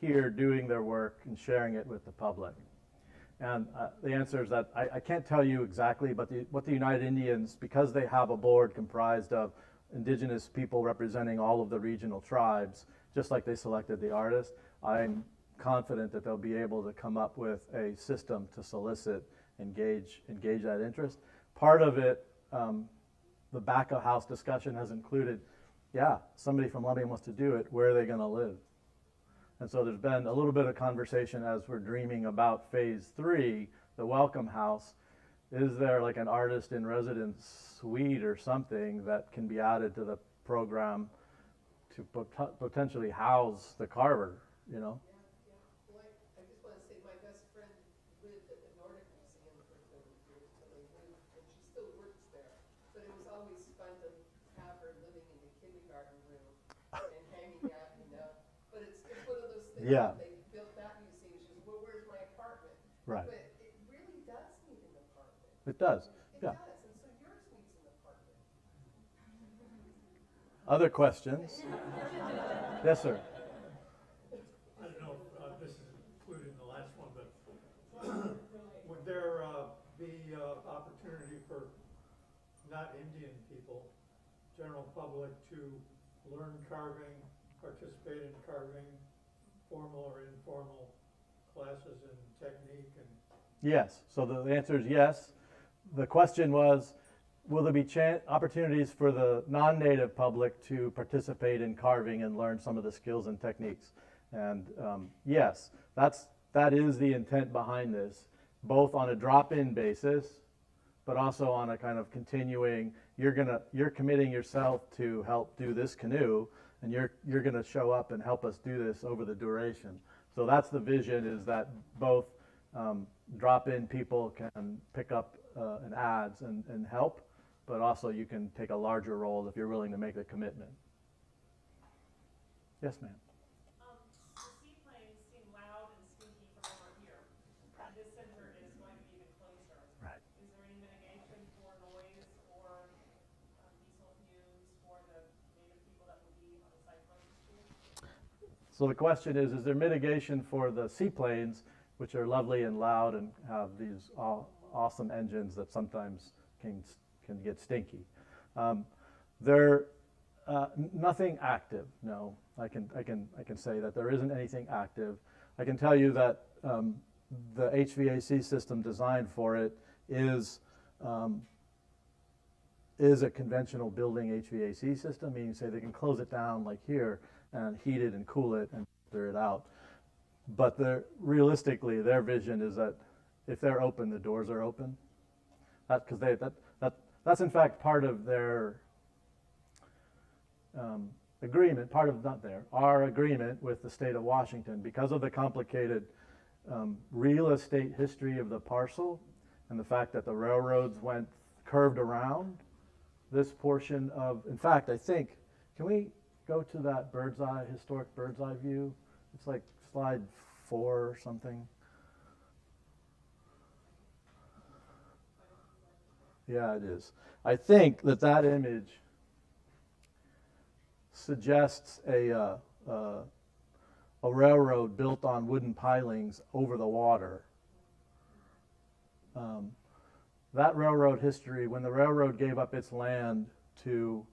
here doing their work and sharing it with the public? And the answer is that I can't tell you exactly, but what the United Indians, because they have a board comprised of indigenous people representing all of the regional tribes, just like they selected the artist, I'm confident that they'll be able to come up with a system to solicit, engage that interest. Part of it, the back of house discussion has included, somebody from Lumbee wants to do it, where are they going to live? And so there's been a little bit of conversation as we're dreaming about phase 3, the welcome house. Is there like an artist in residence suite or something that can be added to the program to potentially house the carver, you know? Well, I just want to say my best friend lived at the Nordic Museum for 30 years till they moved, and she still works there. But it was always fun to have her living in the kindergarten room and hanging out, you know. But it's one of those things Yeah. that they built that museum. She says, well, where's my apartment? Right. But it really does need an apartment. It does. It Yeah. does, and so yours needs an apartment. Other questions? Yes, sir. I don't know if this is included in the last one, but would there be opportunity for not Indian people, general public, to learn carving, participate in carving, formal or informal classes in technique? And Yes. So the answer is yes. The question was, will there be opportunities for the non-native public to participate in carving and learn some of the skills and techniques? And yes, that is the intent behind this, both on a drop-in basis, but also on a kind of continuing. You're committing yourself to help do this canoe, and you're gonna show up and help us do this over the duration. So that's the vision, is that both drop-in people can pick up an ads and help, but also you can take a larger role if you're willing to make the commitment. Yes, ma'am. The seaplanes seem loud and stinky from over here, and this center is going to be even closer. Right. Is there any mitigation for noise or diesel fumes for the native people that will be on the cyclone street? So the question is there mitigation for the seaplanes, which are lovely and loud and have these awesome engines that sometimes can get stinky? Nothing active, no. I can say that there isn't anything active. I can tell you that the HVAC system designed for it is a conventional building HVAC system, meaning say they can close it down like here and heat it and cool it and filter it out. But realistically, their vision is that if they're open, the doors are open. That's in fact part of their agreement, our agreement with the state of Washington, because of the complicated real estate history of the parcel and the fact that the railroads curved around this portion of, in fact, I think, can we go to that historic bird's eye view? It's like slide 4 or something. Yeah, it is. I think that image suggests a railroad built on wooden pilings over the water. That railroad history, when the railroad gave up its land to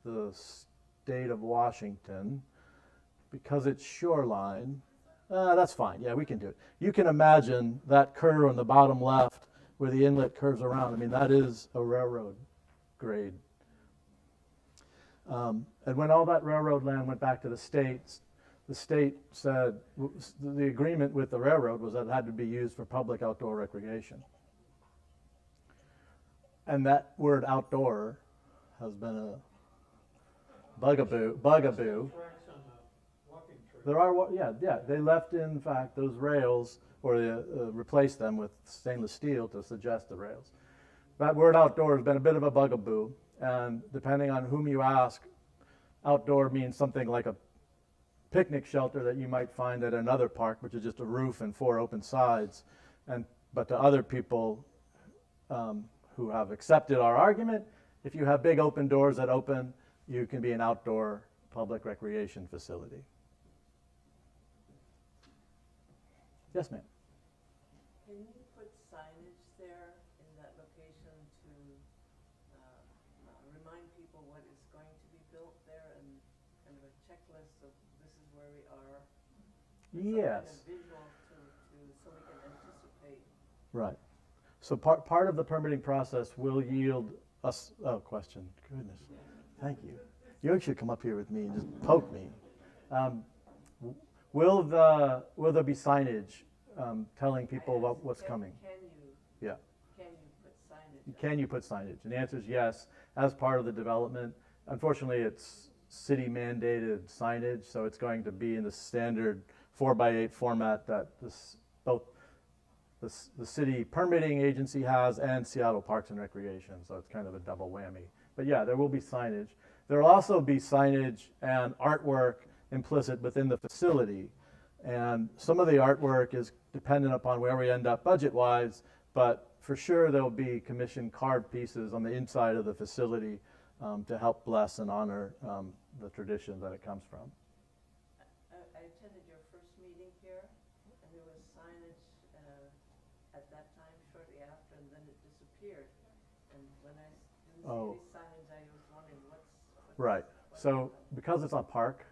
the state of Washington, because it's shoreline, that's fine. Yeah, we can do it. You can imagine that curve on the bottom left where the inlet curves around. I mean, that is a railroad grade. And when all that railroad land went back to the state said the agreement with the railroad was that it had to be used for public outdoor recreation. And that word outdoor has been a bugaboo. Tracks on the walking trail. There are, yeah, they left in fact those rails, or they replaced them with stainless steel to suggest the rails. That word outdoor has been a bit of a bugaboo, and depending on whom you ask, outdoor means something like a picnic shelter that you might find at another park, which is just a roof and 4 open sides. But to other people who have accepted our argument, if you have big open doors that open, you can be an outdoor public recreation facility. Yes, ma'am. Can you put signage there in that location to remind people what is going to be built there, and kind of a checklist of this is where we are? Yes. Some kind of visual so we can anticipate. Right. So part of the permitting process will yield us, question, goodness, thank you. You should come up here with me and just poke me. Will there be signage telling people what's coming? Yeah. Can you put signage? Can you put signage? And the answer is yes, as part of the development. Unfortunately, it's city mandated signage, so it's going to be in the standard 4x8 format that both the city permitting agency has and Seattle Parks and Recreation, so it's kind of a double whammy. But yeah, there will be signage. There will also be signage and artwork implicit within the facility. And some of the artwork is dependent upon where we end up budget-wise, but for sure there will be commissioned carved pieces on the inside of the facility to help bless and honor the tradition that it comes from. I attended your first meeting here, and there was signage at that time, shortly after, and then it disappeared. And when I didn't see these signage, I was wondering what's right. So because it's a park,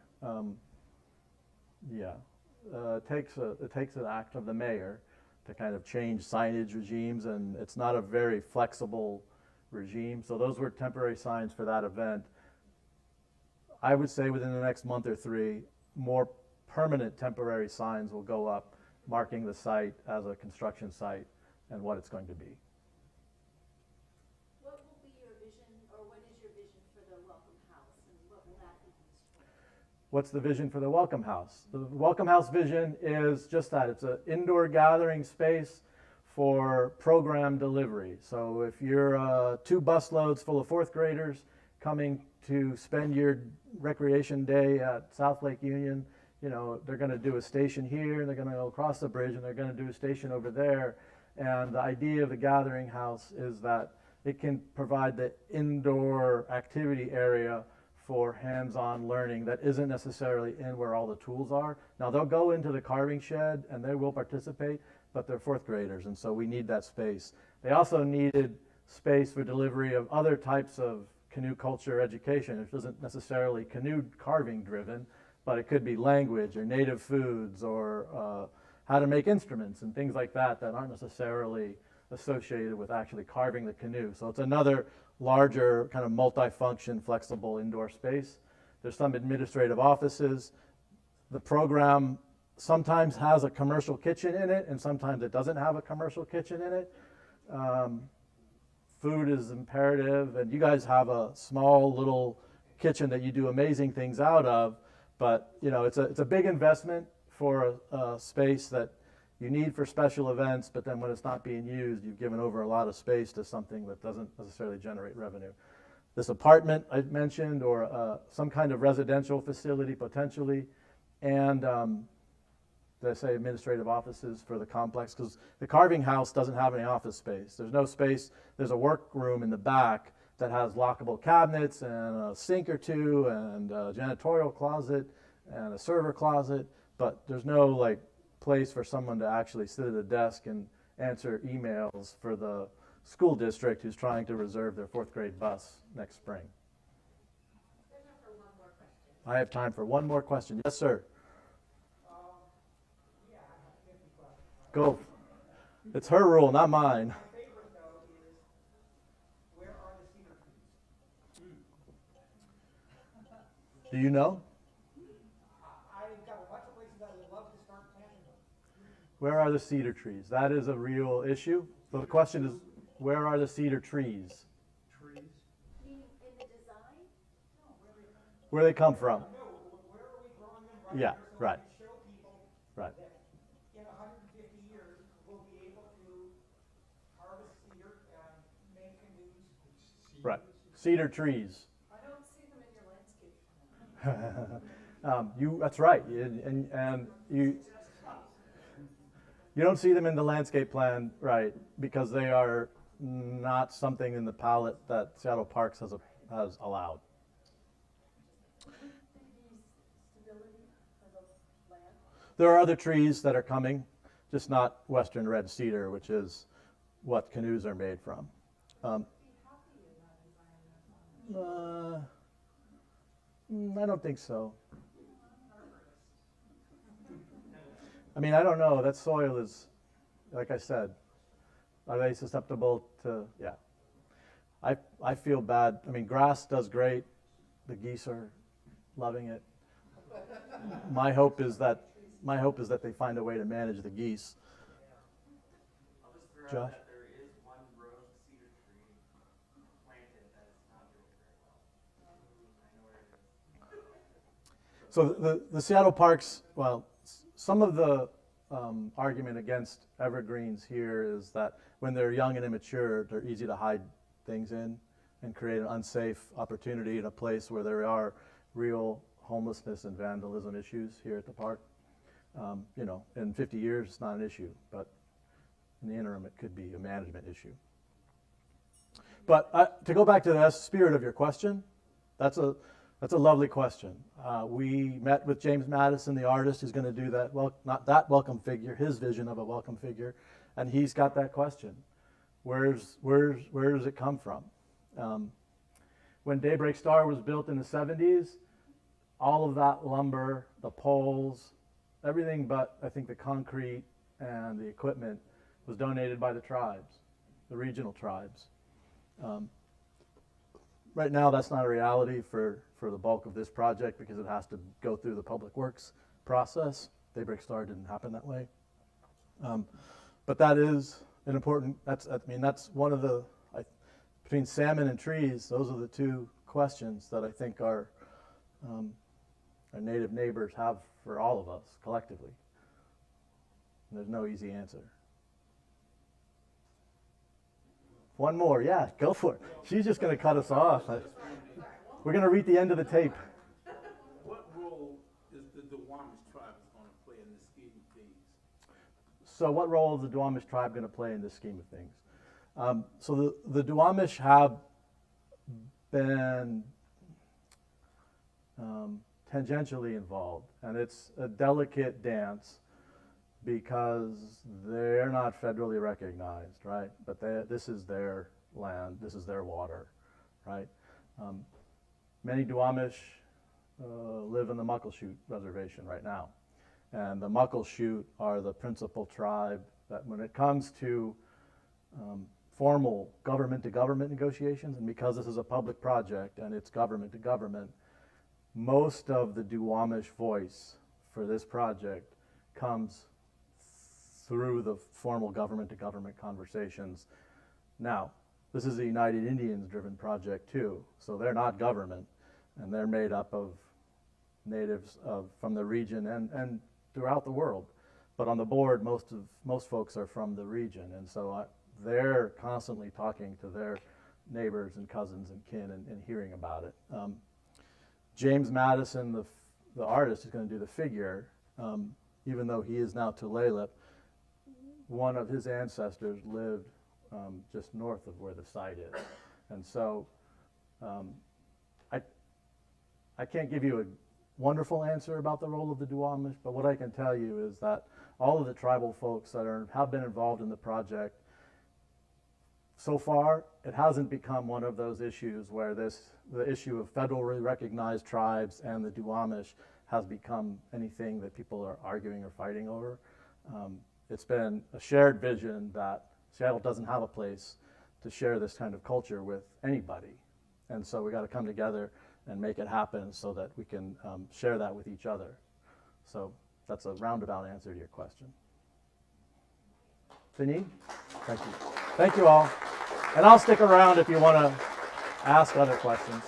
it takes an act of the mayor to kind of change signage regimes, and it's not a very flexible regime. So those were temporary signs for that event. I would say within the next month or three, more permanent temporary signs will go up marking the site as a construction site and what it's going to be. What will be your vision, or what is your vision for the Welcome House, and what will that be used for? What's the vision for the Welcome House? The Welcome House vision is just that. It's an indoor gathering space for program delivery. So if you're 2 bus loads full of 4th graders coming to spend your recreation day at South Lake Union, you know, they're going to do a station here, and they're going to go across the bridge, and they're going to do a station over there. And the idea of the gathering house is that it can provide the indoor activity area for hands-on learning that isn't necessarily in where all the tools are. Now, they'll go into the carving shed and they will participate, but they're 4th graders, and so we need that space. They also needed space for delivery of other types of canoe culture education. It isn't necessarily canoe carving driven, but it could be language or native foods or how to make instruments and things like that that aren't necessarily associated with actually carving the canoe. So it's another larger kind of multi-function flexible indoor space. There's some administrative offices. The program sometimes has a commercial kitchen in it, and sometimes it doesn't have a commercial kitchen in it. Food is imperative, and you guys have a small little kitchen that you do amazing things out of, but you know, it's a big investment for a space that you need for special events, but then when it's not being used, you've given over a lot of space to something that doesn't necessarily generate revenue. This apartment I mentioned, or some kind of residential facility potentially, and did I say administrative offices for the complex? Because the carving house doesn't have any office space. There's no space. There's a workroom in the back that has lockable cabinets and a sink or two and a janitorial closet and a server closet, but there's no like place for someone to actually sit at a desk and answer emails for the school district who's trying to reserve their 4th grade bus next spring. There's time for one more question. I have time for one more question. Yes, sir. Go. It's her rule, not mine. My favorite though is, where are the cedar trees? Do you know? I've got lots of places I would love to start planting them. Where are the cedar trees? That is a real issue. So the question is, where are the cedar trees? Trees? Meaning in the design? Where they come from? No, where are we growing them right Yeah, here so right. we can show people Right. that in 150 years, we'll be able to harvest cedar and make canoes. Right. Cedar trees. I don't see them in your landscape. That's right. And you don't see them in the landscape plan, right, because they are not something in the palette that Seattle Parks has allowed. Stability of the land. There are other trees that are coming, just not western red cedar, which is what canoes are made from. I don't think so. I mean, I don't know. That soil is, like I said, are they susceptible to, yeah. I feel bad. I mean, grass does great. The geese are loving it. My hope is that they find a way to manage the geese. I'll just throw Josh? out that there is one rogue cedar tree planted that is not doing very well. I know where it is. So the Seattle Parks, well, some of the argument against evergreens here is that when they're young and immature, they're easy to hide things in and create an unsafe opportunity in a place where there are real homelessness and vandalism issues here at the park. You know, in 50 years, it's not an issue, but in the interim, it could be a management issue. But to go back to the spirit of your question, that's a lovely question. We met with James Madison, the artist, who's going to do that, well, not that welcome figure, his vision of a welcome figure, and he's got that question. Where does it come from? When Daybreak Star was built in the 70s, all of that lumber, the poles, everything but, I think, the concrete and the equipment was donated by the tribes, the regional tribes. Right now, that's not a reality for the bulk of this project because it has to go through the public works process. Daybreak Star didn't happen that way. But that is an important, that's one of the, between salmon and trees, those are the two questions that I think our Native neighbors have for all of us collectively. And there's no easy answer. One more, yeah, go for it. She's just going to cut us off. We're going to read the end of the tape. What role is the Duwamish tribe going to play in the scheme of things? So what role is the Duwamish tribe going to play in this scheme of things? So the Duwamish have been tangentially involved, and it's a delicate dance because they're not federally recognized, right? But this is their land, this is their water, right? Many Duwamish live in the Muckleshoot Reservation right now. And the Muckleshoot are the principal tribe that when it comes to formal government-to-government negotiations, and because this is a public project and it's government-to-government, most of the Duwamish voice for this project comes through the formal government-to-government conversations. Now, this is a United Indians-driven project too, so they're not government, and they're made up of natives from the region and throughout the world. But on the board, most folks are from the region, and so they're constantly talking to their neighbors and cousins and kin and hearing about it. James Madison, the artist, is going to do the figure, even though he is now Tulalip. One of his ancestors lived just north of where the site is. And so I can't give you a wonderful answer about the role of the Duwamish, but what I can tell you is that all of the tribal folks that have been involved in the project, so far, it hasn't become one of those issues where the issue of federally recognized tribes and the Duwamish has become anything that people are arguing or fighting over. It's been a shared vision that Seattle doesn't have a place to share this kind of culture with anybody. And so we got to come together and make it happen so that we can share that with each other. So that's a roundabout answer to your question. Vinny? Thank you. Thank you all. And I'll stick around if you want to ask other questions.